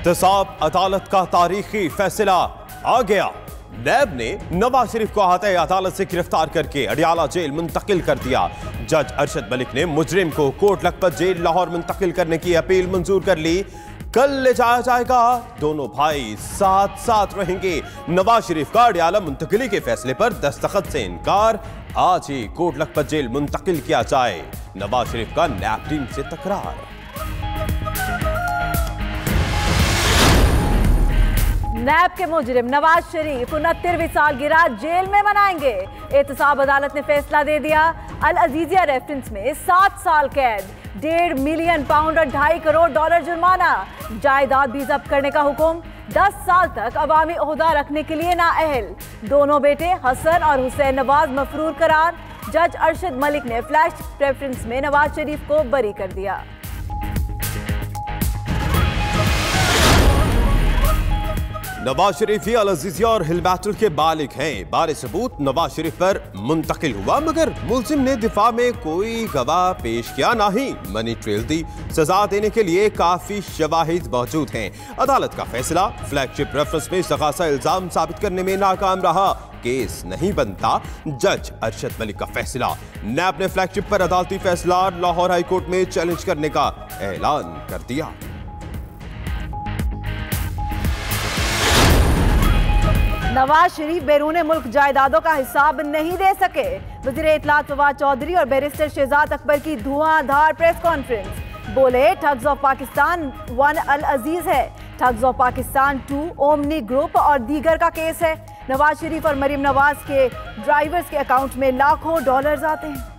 एहतसाब अदालत का तारीखी फैसला आ गया। नैब ने नवाज शरीफ को अहाते अदालत से गिरफ्तार करके अडियाला जेल मुंतकिल कर दिया। जज अरशद मलिक ने मुजरिम को कोट लखपत जेल लाहौर मुंतकिल करने की अपील मंजूर कर ली। कल ले जाया जाएगा। दोनों भाई साथ साथ रहेंगे। नवाज शरीफ का अडियाला मुंतकिली के फैसले पर दस्तखत से इनकार। आज ही कोट लखपत जेल मुंतकिल किया जाए। नवाज शरीफ का नैब टीम से तकरार। नैब के मुजरिम नवाज शरीफ 69वीं सालगिरह जेल में मनाएंगे। एहतसाब अदालत ने फैसला दे दिया। अल अजीजिया रेफरेंस में 7 साल कैद, 1.5 मिलियन पाउंड और $2.5 करोड़ जुर्माना, जायदाद भी जब्त करने का हुक्म। 10 साल तक अवामी ओहदा रखने के लिए नाअहल। दोनों बेटे हसन और हुसैन नवाज मफरूर करार। जज अरशद मलिक ने फ्लैश प्रेफरेंस में नवाज शरीफ को बरी कर दिया। नवाज शरीफ ही अल अजीजिया और हिल बैटल के बालिग हैं। बारे सबूत नवाज शरीफ पर मुंतकिल हुआ, मगर मुल्जिम ने दिफा में कोई गवाह पेश किया, ना ही मनी ट्रेल दी। सजा देने के लिए काफी शवाहिद मौजूद हैं। अदालत का फैसला फ्लैगशिप रेफरेंस में सगासा इल्जाम साबित करने में नाकाम रहा। केस नहीं बनता। जज अरशद मलिक का फैसला। नैब ने फ्लैगशिप पर अदालती फैसला लाहौर हाई कोर्ट में चैलेंज करने का ऐलान कर दिया। नवाज शरीफ बैरून मुल्क जायदादों का हिसाब नहीं दे सके। वज़ीर इत्तलात फवाद चौधरी और बैरिस्टर शहजाद अकबर की धुआंधार प्रेस कॉन्फ्रेंस। बोले ठग्स ऑफ पाकिस्तान 1 अल अजीज है, thugs of Pakistan 2 omni group और दीगर का केस है। नवाज शरीफ और मरीम नवाज के ड्राइवर्स के अकाउंट में लाखों डॉलर्स आते हैं।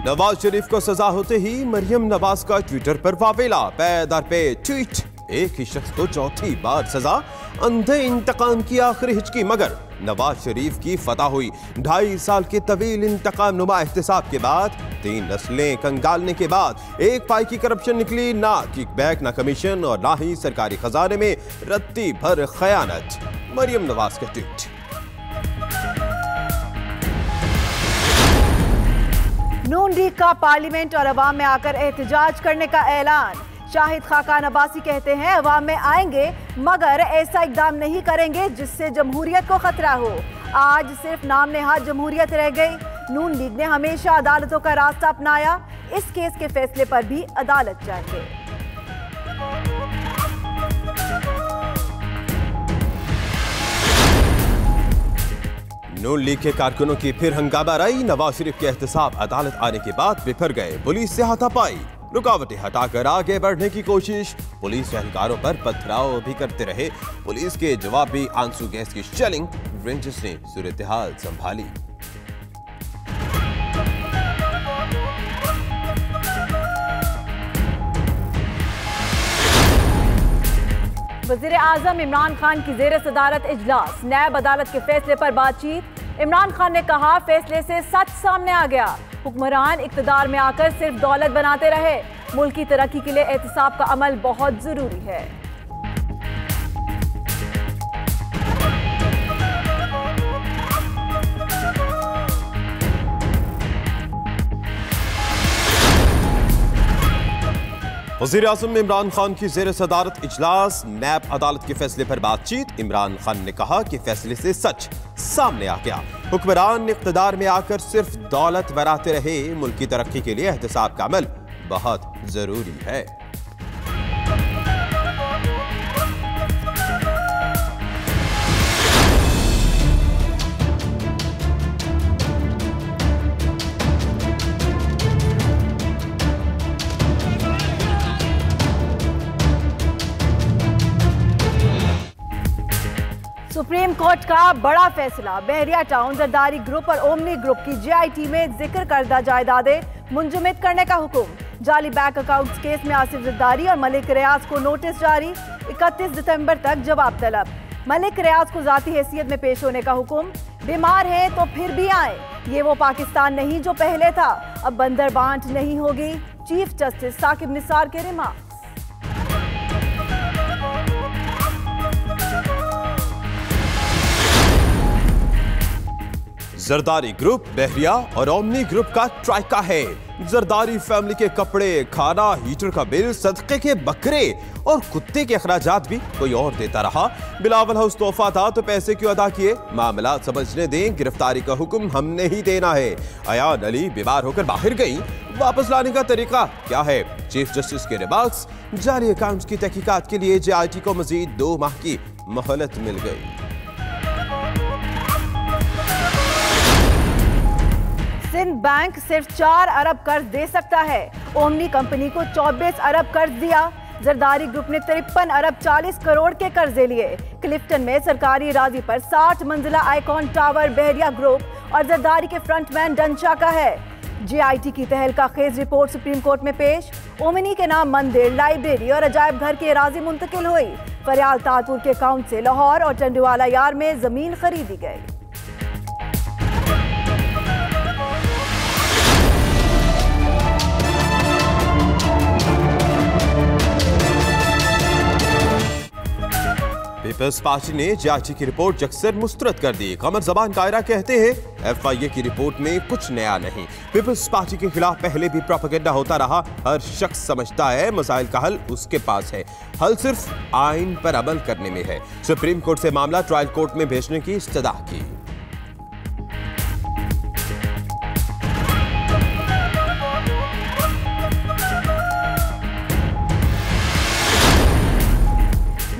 नवाज शरीफ को सजा होते ही मरियम नवाज का ट्विटर पर वावेला। पैदार पे ट्वीट, एक ही शख्स को चौथी बार सजा, अंधे इंतकाम की आखिरी हिचकी। मगर नवाज शरीफ की फतह हुई। 2.5 साल के तवील इंतकाम नुमा एहतसाब के बाद, 3 नस्लें कंगालने के बाद 1 पाई की करप्शन निकली। ना किकबैक, ना कमीशन और ना ही सरकारी खजाने में रत्ती भर खयानत। मरियम नवाज का ट्वीट। नून लीग का पार्लियामेंट और अवाम में आकर एहतजाज करने का ऐलान। शाहिद खाकान अब्बासी कहते हैं अवाम में आएंगे मगर ऐसा इकदाम नहीं करेंगे जिससे जमहूरियत को खतरा हो। आज सिर्फ नाम नेहाद जमहूरियत रह गई। नून लीग ने हमेशा अदालतों का रास्ता अपनाया। इस केस के फैसले पर भी अदालत जाएंगे। नून लीग के कारकुनों की फिर हंगामाराई। नवाज शरीफ के एहतसाब अदालत आने के बाद बिफर गए। पुलिस से हाथापाई, रुकावटें हटाकर आगे बढ़ने की कोशिश। पुलिस एहलकारों पर पथराव भी करते रहे। पुलिस के जवाबी आंसू गैस की शेलिंग। रेंजर्स ने सूरत-ए-हाल संभाली। वज़ीर आज़म इमरान खान की ज़ेर सदारत इजलास। नैब अदालत के फैसले पर बातचीत। इमरान खान ने कहा फैसले से सच सामने आ गया। हुक्मरान इक़्तिदार में आकर सिर्फ दौलत बनाते रहे। मुल्क की तरक्की के लिए एहतसाब का अमल बहुत जरूरी है। वज़ीर आज़म इमरान खान की ज़ेर सदारत इजलास। नैब अदालत के फैसले पर बातचीत। इमरान खान ने कहा कि फैसले से सच सामने आ गया। हुक्मरान इक़्तिदार में आकर सिर्फ दौलत बनाते रहे। मुल्क की तरक्की के लिए एहतसाब का अमल बहुत जरूरी है। सुप्रीम कोर्ट का बड़ा फैसला। बहरिया टाउन जरदारी ग्रुप और ओमनी ग्रुप की JIT में जिक्र करदा जायदादें मुंजमद करने का हुक्म। जाली बैंक अकाउंट्स केस में आसिफ जरदारी और मलिक रियाज को नोटिस जारी। 31 दिसंबर तक जवाब तलब। मलिक रियाज को जाती हैसियत में पेश होने का हुक्म। बीमार है तो फिर भी आए। ये वो पाकिस्तान नहीं जो पहले था। अब बंदर बांट नहीं होगी। चीफ जस्टिस साकिब निसार के रिमार्क्स। जरदारी ग्रुप बहरिया और ओमनी ग्रुप का ट्राइका है। जरदारी फैमिली के कपड़े, खाना, हीटर का बिल, सदके के बकरे और कुत्ते के अखराजात भी कोई और देता रहा। बिलावल हाउस तोहफा था तो पैसे क्यों अदा किए? मामला समझने दें, गिरफ्तारी का हुक्म हमने ही देना है। अयान अली बीमार होकर बाहर गई, वापस लाने का तरीका क्या है? चीफ जस्टिस के रिमार्क्स। जाली अकाउंट्स की तहकीकात के लिए JIT को मजीद 2 माह की मोहलत मिल गई। सिंध बैंक सिर्फ 4 अरब कर्ज दे सकता है। ओमनी कंपनी को 24 अरब कर्ज दिया। जरदारी ग्रुप ने 53 अरब 40 करोड़ के कर्जे लिए। क्लिफ्टन में सरकारी राजी पर 60 मंजिला आइकॉन टावर बहरिया ग्रुप और जरदारी के फ्रंटमैन डंचा का है। JIT की तहलका खेज रिपोर्ट सुप्रीम कोर्ट में पेश। ओमनी के नाम मंदिर, लाइब्रेरी और अजायब घर की राजी मुंतकिल हुई। फरियाल ताजपुर के अकाउंट से लाहौर और टंडवाला यार में जमीन खरीदी गई। पीपल्स पार्टी ने JIT की रिपोर्ट जक्सर मुस्तरद कर दी। कमर जबान कायरा कहते हैं FIA की रिपोर्ट में कुछ नया नहीं। पीपल्स पार्टी के खिलाफ पहले भी प्रोपेगेंडा होता रहा। हर शख्स समझता है मसाइल का हल उसके पास है, हल सिर्फ आइन पर अमल करने में है। सुप्रीम कोर्ट से मामला ट्रायल कोर्ट में भेजने की इस्तदा की।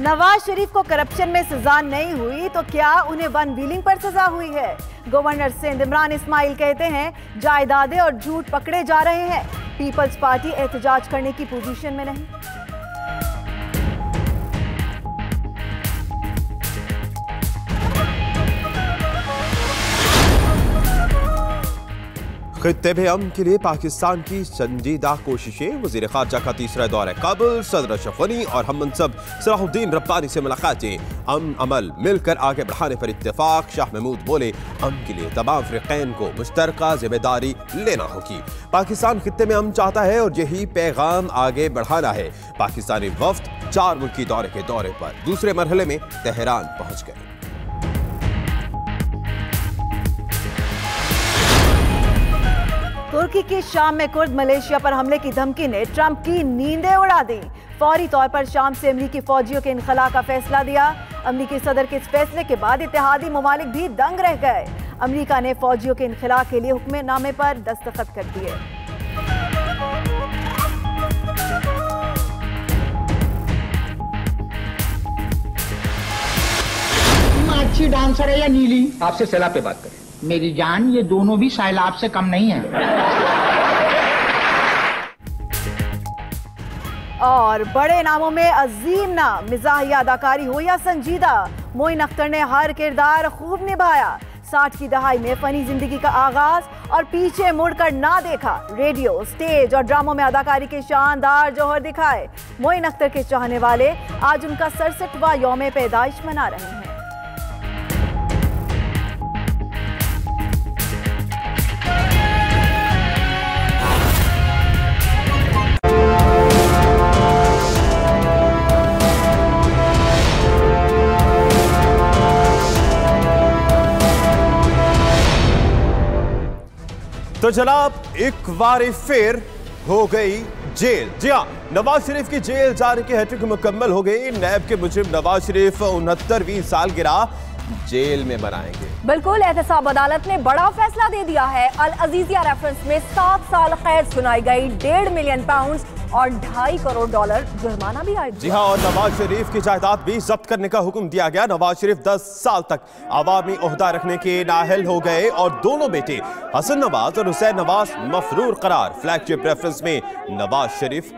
नवाज शरीफ को करप्शन में सजा नहीं हुई तो क्या उन्हें वन व्हीलिंग पर सजा हुई है? गवर्नर सिंध इमरान इस्माइल कहते हैं जायदादें और झूठ पकड़े जा रहे हैं। पीपल्स पार्टी एहतजाज करने की पोजीशन में नहीं। खित्ते में अमन के लिए पाकिस्तान की संजीदा कोशिशें। वजीर खारजा का तीसरा दौरा काबुल, सदर अशरफ गनी और हम मनसब सलाहुद्दीन रब्बानी से मुलाकातें। अमन अमल मिलकर आगे बढ़ाने पर इत्तेफाक। शाह महमूद बोले अमन के लिए तमाम फ़रीक़ैन को मुश्तरका जिम्मेदारी लेना होगी। पाकिस्तान खित्ते में अमन चाहता है और यही पैगाम आगे बढ़ाना है। पाकिस्तानी वफ्द 4 मुल्की दौरे के दौरे पर दूसरे मरहले में तेहरान पहुँच गए। तुर्की की शाम में कुर्द मलेशिया पर हमले की धमकी ने ट्रंप की नींदें उड़ा दी। फौरी तौर पर शाम से अमरीकी फौजियों के इनखला का फैसला दिया। अमरीकी सदर के इस फैसले के बाद इत्तेहादी ममालिक भी दंग रह गए। अमरीका ने फौजियों के इनखला के लिए हुक्मनामे पर दस्तखत कर दिए। अच्छी डांसर है या नीली? आपसे सैलाब पे बात करें। मेरी जान, ये दोनों भी सैलाब से कम नहीं है। और बड़े नामों में अजीम नाम, मिजाहिया अदाकारी हो या संजीदा, मोइन अख्तर ने हर किरदार खूब निभाया। 60 की दहाई में फनी जिंदगी का आगाज और पीछे मुड़कर ना देखा। रेडियो, स्टेज और ड्रामों में अदाकारी के शानदार जौहर दिखाए। मोइन अख्तर के चाहने वाले आज उनका 67वां यौम पैदाइश मना रहे हैं। तो जनाब एक बार फिर हो गई जेल। जी हाँ, नवाज शरीफ की जेल जाने की हैट्रिक मुकम्मल हो गई। नैब के मुजरिम नवाज शरीफ 69वीं सालगिरह जेल में मनाएंगे। बिल्कुल, एहतसाब अदालत ने बड़ा फैसला दे दिया है। अल अजीजिया रेफरेंस में 7 साल कैद सुनाई गई, 1.5 मिलियन पाउंड और $2.5 करोड़ जुर्माना भी आया। जी हाँ, और नवाज शरीफ की जायदाद भी जब्त करने का हुक्म दिया गया। नवाज शरीफ 10 साल तक अवामी ओहदा रखने के नाअहल हो गए और दोनों बेटे हसन नवाज और हुसैन नवाज मफरूर करार। फ्लैगशिप रेफरेंस में नवाज शरीफ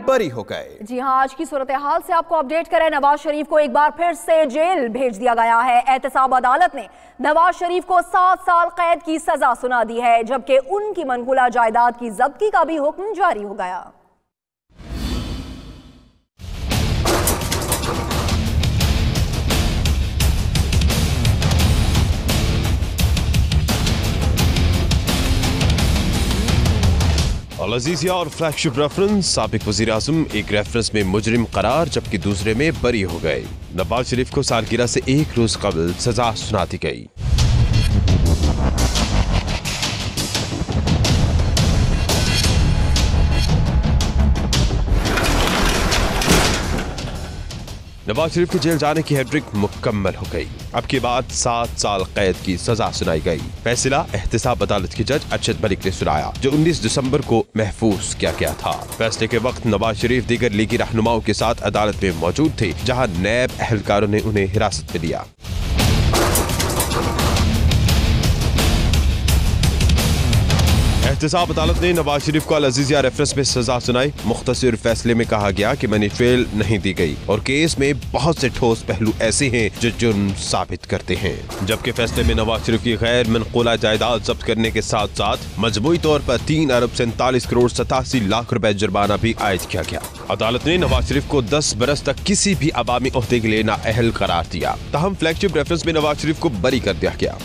बरी हो गए। जी हाँ, आज की सूरत हाल से आपको अपडेट करें। नवाज शरीफ को एक बार फिर से जेल भेज दिया गया है। एहतसाब अदालत ने नवाज शरीफ को 7 साल कैद की सजा सुना दी है, जबकि उनकी मनगुला जायदाद की जब्ती का भी हुक्म जारी हो गया। अल अजीजिया और फ्लैगशिप रेफरेंस। साबिक वजीर आज़म एक रेफरेंस में मुजरिम करार जबकि दूसरे में बरी हो गए। नवाज शरीफ को सालगिरह से 1 रोज कबल सजा सुना दी गई। नवाज शरीफ के जेल जाने की हैट्रिक मुकम्मल हो गई। अब की बात 7 साल कैद की सजा सुनाई गई। फैसला एहतिसाब अदालत के जज अरशद मलिक ने सुनाया, जो 19 दिसंबर को महफूज किया गया था। फैसले के वक्त नवाज शरीफ दीगर लीगी रहनुमाओं के साथ अदालत में मौजूद थे, जहां नैब अहलकारों ने उन्हें हिरासत में लिया। एहतिसाब अदालत ने नवाज शरीफ को अल अजीजिया रेफरेंस में सजा सुनाई। मुख्तसर फैसले में कहा गया कि मनी ट्रेल नहीं दी गई और केस में बहुत से ठोस पहलू ऐसे हैं जो जुर्म साबित करते हैं। जबकि फैसले में नवाज शरीफ की गैर मनकूला जायदाद जब्त करने के साथ साथ मजमूई तौर पर 3 अरब 47 करोड़ 87 लाख रुपए जुर्माना भी आयद किया गया। अदालत ने नवाज शरीफ को 10 बरस तक किसी भी अवामी ओहदे के लिए नाअहल करार दिया। तहम फ्लैगशिप रेफरेंस में नवाज शरीफ को बरी कर दिया गया।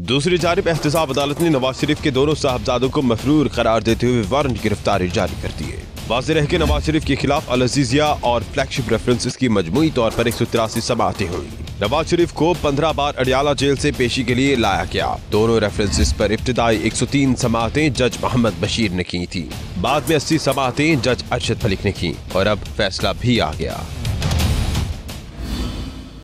दूसरी जानिब एहतिसाब अदालत ने नवाज शरीफ के दोनों साहबजादों को मफरूर करार देते हुए वारंट गिरफ्तारी जारी कर दी है। वाज़ेह रहे कि नवाज शरीफ के खिलाफ अल अजीजिया और फ्लैगशिप रेफरेंसेस की मजमूई तौर पर 183 समाअतें हुई। नवाज शरीफ को 15 बार अडियाला जेल से पेशी के लिए लाया गया। दोनों रेफरेंसेस पर इब्तिदाई 103 समाअतें जज मोहम्मद बशीर ने की थी। बाद में 80 समाअतें जज अरशद मलिक ने की और अब फैसला भी आ गया।